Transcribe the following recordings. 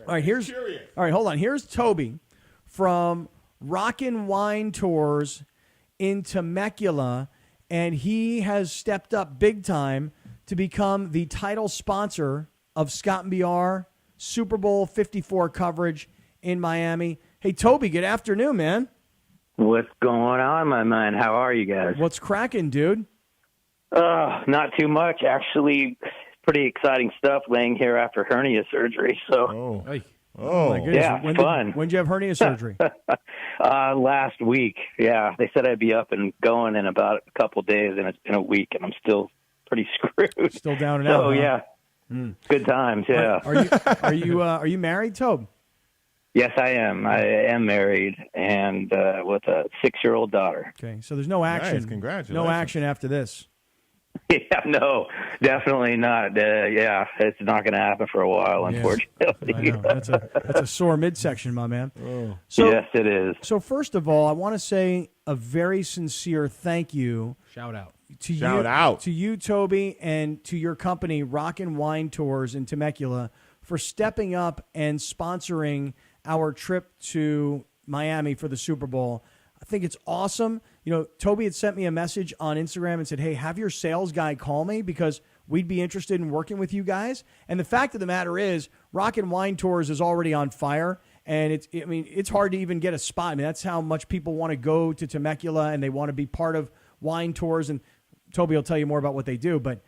All right, hold on. Here's Toby from Rockin Wine Tours in Temecula, and he has stepped up big time to become the title sponsor of Scott and BR Super Bowl 54 coverage in Miami. Hey, Toby, good afternoon, man. What's going on, my man? How are you guys? What's cracking, dude? Not too much. Actually, pretty exciting stuff laying here after hernia surgery. So, my goodness. Yeah, fun. When did you have hernia surgery? Last week. Yeah, they said I'd be up and going in about a couple of days, and it's been a week, and I'm still pretty screwed. Still down and out. So, huh? yeah, good times. Yeah. Are you married, Tobe? Yes, I am. I am married and with a 6-year-old daughter. Okay, so there's no action. Nice, congratulations. No action after this. Yeah, no, definitely not. Yeah, it's not going to happen for a while, unfortunately. I know. That's a sore midsection, my man. Oh. So, yes, it is. So first of all, I want to say a very sincere thank you. Shout out. To you, Toby, and to your company, Rockin Wine Tours in Temecula, for stepping up and sponsoring our trip to Miami for the Super Bowl. I think it's awesome. You know, Toby had sent me a message on Instagram and said, hey, have your sales guy call me because we'd be interested in working with you guys. And the fact of the matter is, Rockin Wine Tours is already on fire. And it's hard to even get a spot. I mean, that's how much people want to go to Temecula and they want to be part of wine tours. And Toby will tell you more about what they do, but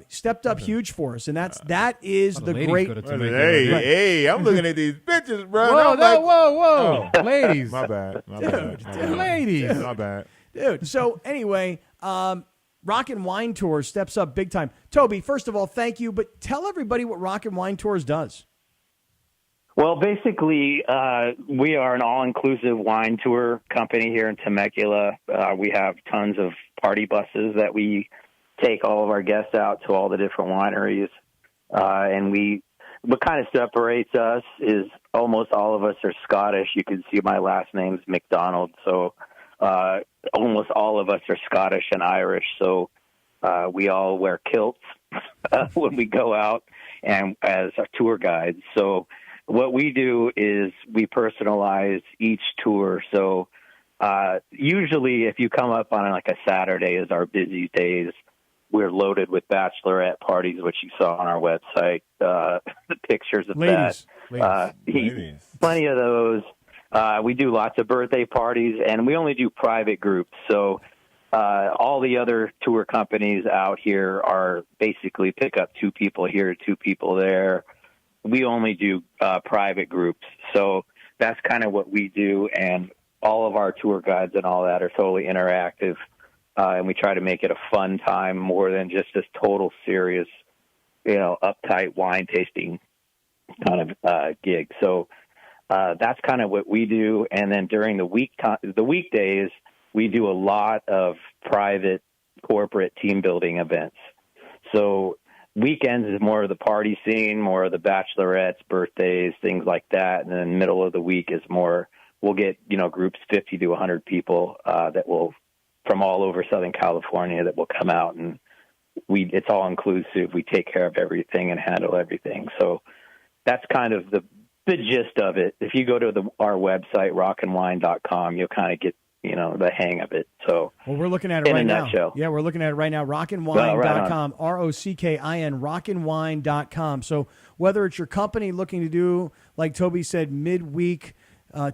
stepped up huge for us, and that is the great. Hey, I'm looking at these bitches, bro. Whoa, ladies. My bad. Ladies. My bad. Dude, so anyway, Rockin Wine Tours steps up big time. Toby, first of all, thank you, but tell everybody what Rockin Wine Tours does. Well, basically, we are an all-inclusive wine tour company here in Temecula. We have tons of party buses that we take all of our guests out to all the different wineries. And what kind of separates us is almost all of us are Scottish. You can see my last name's McDonald. So almost all of us are Scottish and Irish. So we all wear kilts when we go out and as our tour guides. So what we do is we personalize each tour. So usually if you come up on like a Saturday is our busy days, we're loaded with bachelorette parties, which you saw on our website, the pictures of Ladies. Plenty of those. We do lots of birthday parties, and we only do private groups. So all the other tour companies out here are basically pick up 2 people here, 2 people there. We only do private groups. So that's kind of what we do, and all of our tour guides and all that are totally interactive. And we try to make it a fun time more than just this total serious, uptight wine tasting kind of gig. So that's kind of what we do. And then during the weekdays, we do a lot of private corporate team building events. So weekends is more of the party scene, more of the bachelorettes, birthdays, things like that. And then middle of the week is more, we'll get, groups 50 to 100 people that will from all over Southern California that will come out, and it's all inclusive. We take care of everything and handle everything. So that's kind of the gist of it. If you go to our website, rockinwine.com, you'll kind of get, the hang of it. So well, we're looking at it right now. In a nutshell. Yeah, we're looking at it right now. Rockinwine.com, ROCKIN, rockinwine.com. So whether it's your company looking to do, like Toby said, midweek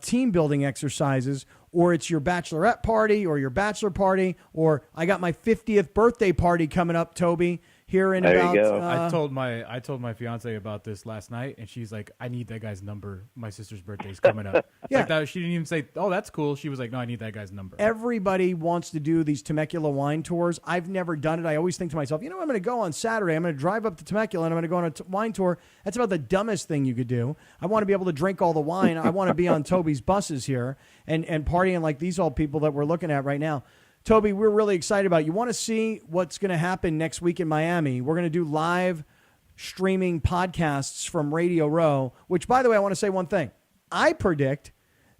team building exercises, or it's your bachelorette party or your bachelor party, or I got my 50th birthday party coming up, Toby, here in there about... You go. I told my fiance about this last night, and she's like, I need that guy's number. My sister's birthday's coming up. Yeah. Like that, she didn't even say, oh, that's cool. She was like, no, I need that guy's number. Everybody wants to do these Temecula wine tours. I've never done it. I always think to myself, I'm going to go on Saturday. I'm going to drive up to Temecula, and I'm going to go on a wine tour. That's about the dumbest thing you could do. I want to be able to drink all the wine. I want to be on Toby's buses here and partying like these old people that we're looking at right now. Toby, we're really excited about it. You want to see what's going to happen next week in Miami. We're going to do live streaming podcasts from Radio Row, which, by the way, I want to say one thing. I predict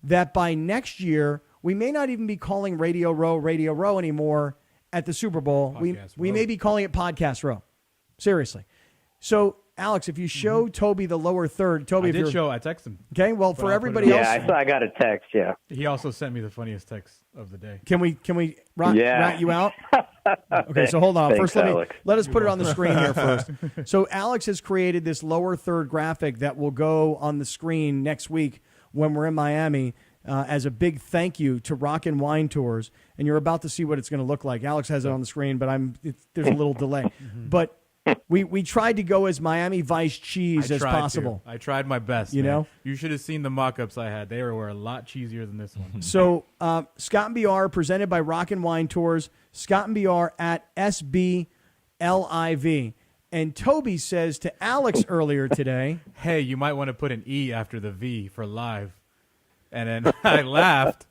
that by next year, we may not even be calling Radio Row anymore at the Super Bowl. We may be calling it Podcast Row. Seriously. So Alex, if you show Toby the lower third, Toby, I if did you're show. I texted him. okay. Well, But for I'll put everybody it else, Yeah, I got a text. Yeah. He also sent me the funniest text of the day. can we rat you out? Okay, so hold on. Thanks, First, Alex. let us put it on the screen here first. So Alex has created this lower third graphic that will go on the screen next week when we're in Miami as a big thank you to Rockin' Wine Tours, and you're about to see what it's going to look like. Alex has it on the screen, but there's a little delay. But we tried to go as Miami Vice cheese as possible. I tried my best. You man. know? You should have seen the mock-ups I had. They were a lot cheesier than this one. So Scott and BR presented by Rockin' Wine Tours. Scott and BR at SBLIV. And Toby says to Alex earlier today, Hey, you might want to put an E after the V for live. And then I laughed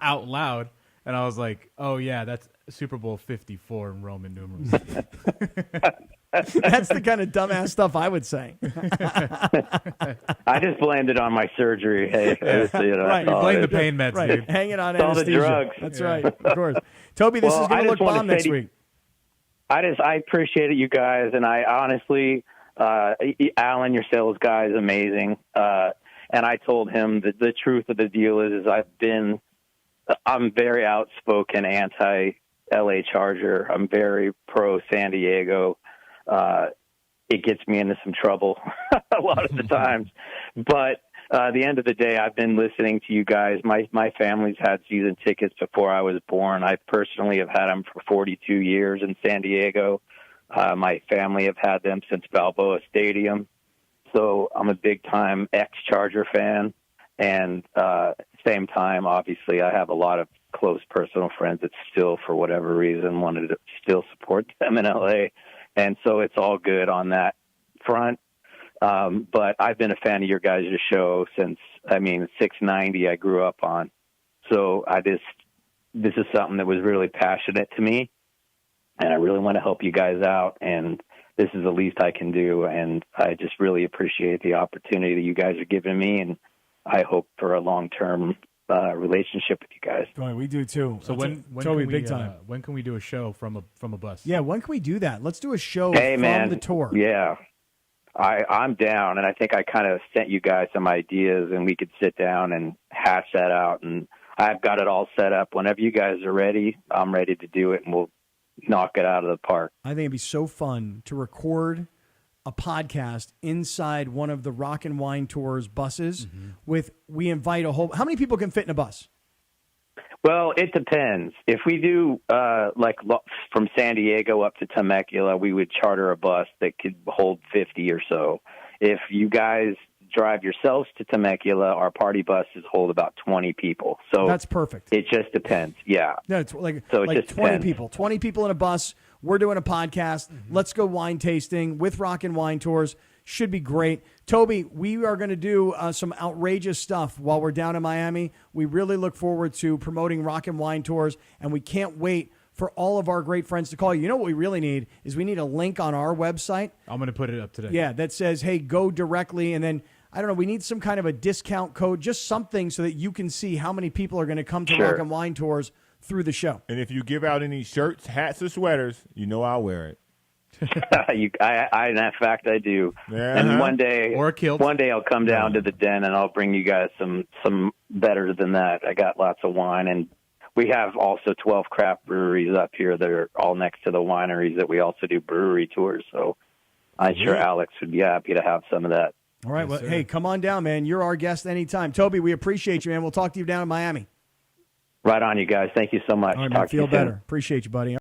out loud, and I was like, oh, yeah, that's Super Bowl 54 in Roman numerals. that's the kind of dumbass stuff I would say. I just blamed it on my surgery. Hey, Right. You blame the pain meds, Right, dude. hanging on all the anesthesia. drugs. That's right, of course. Toby, this Well, is going I to look just wanna bomb say next to- week. I appreciate it, you guys, and I honestly, Alan, your sales guy is amazing. And I told him that the truth of the deal is I'm very outspoken anti-LA Charger. I'm very pro San Diego. It gets me into some trouble a lot of the times, but at the end of the day, I've been listening to you guys. My family's had season tickets before I was born. I personally have had them for 42 years in San Diego. My family have had them since Balboa Stadium. So I'm a big-time ex-Charger fan. And same time, obviously, I have a lot of close personal friends that still, for whatever reason, wanted to still support them in L.A. And so it's all good on that front. But I've been a fan of your guys' show since, 690 I grew up on. So this is something that was really passionate to me. And I really want to help you guys out. And this is the least I can do. And I just really appreciate the opportunity that you guys are giving me. And I hope for a long-term relationship with you guys. Boy, we do too. So when Toby, can we, big time. when can we do a show from a bus? Yeah, when can we do that? Let's do a show Hey, from man. the tour. Yeah. I'm down, and I think I kind of sent you guys some ideas, and we could sit down and hash that out. And I've got it all set up. Whenever you guys are ready, I'm ready to do it, and we'll knock it out of the park. I think it'd be so fun to record a podcast inside one of the Rockin' Wine Tours buses. We invite how many people can fit in a bus? Well, it depends. If we do from San Diego up to Temecula, we would charter a bus that could hold 50 or so. If you guys drive yourselves to Temecula, our party buses hold about 20 people. So that's perfect. It just depends. Yeah. No, it's like So it just 20 depends. people. 20 people in a bus. We're doing a podcast. Let's go wine tasting with Rockin' Wine Tours. Should be great. Toby, we are going to do some outrageous stuff while we're down in Miami. We really look forward to promoting Rockin' Wine Tours, and we can't wait for all of our great friends to call you. You know what we really need is we need a link on our website. I'm going to put it up today. Yeah, that says, hey, go directly. And then, I don't know, we need some kind of a discount code, just something so that you can see how many people are going to come to Sure. Rockin' Wine Tours through the show. And if you give out any shirts, hats, or sweaters, you know I'll wear it. In fact, I do. Yeah. And one day, Or a kilt. one day I'll come down to the den and I'll bring you guys some better than that. I got lots of wine, and we have also 12 craft breweries up here that are all next to the wineries that we also do brewery tours. So I'm sure Alex would be happy to have some of that. All right. Yes, Well, sir. hey, come on down, man. You're our guest anytime. Toby, we appreciate you, man. We'll talk to you down in Miami. Right on, you guys. Thank you so much. All right, Talk man. to you Feel soon. better. Appreciate you, buddy.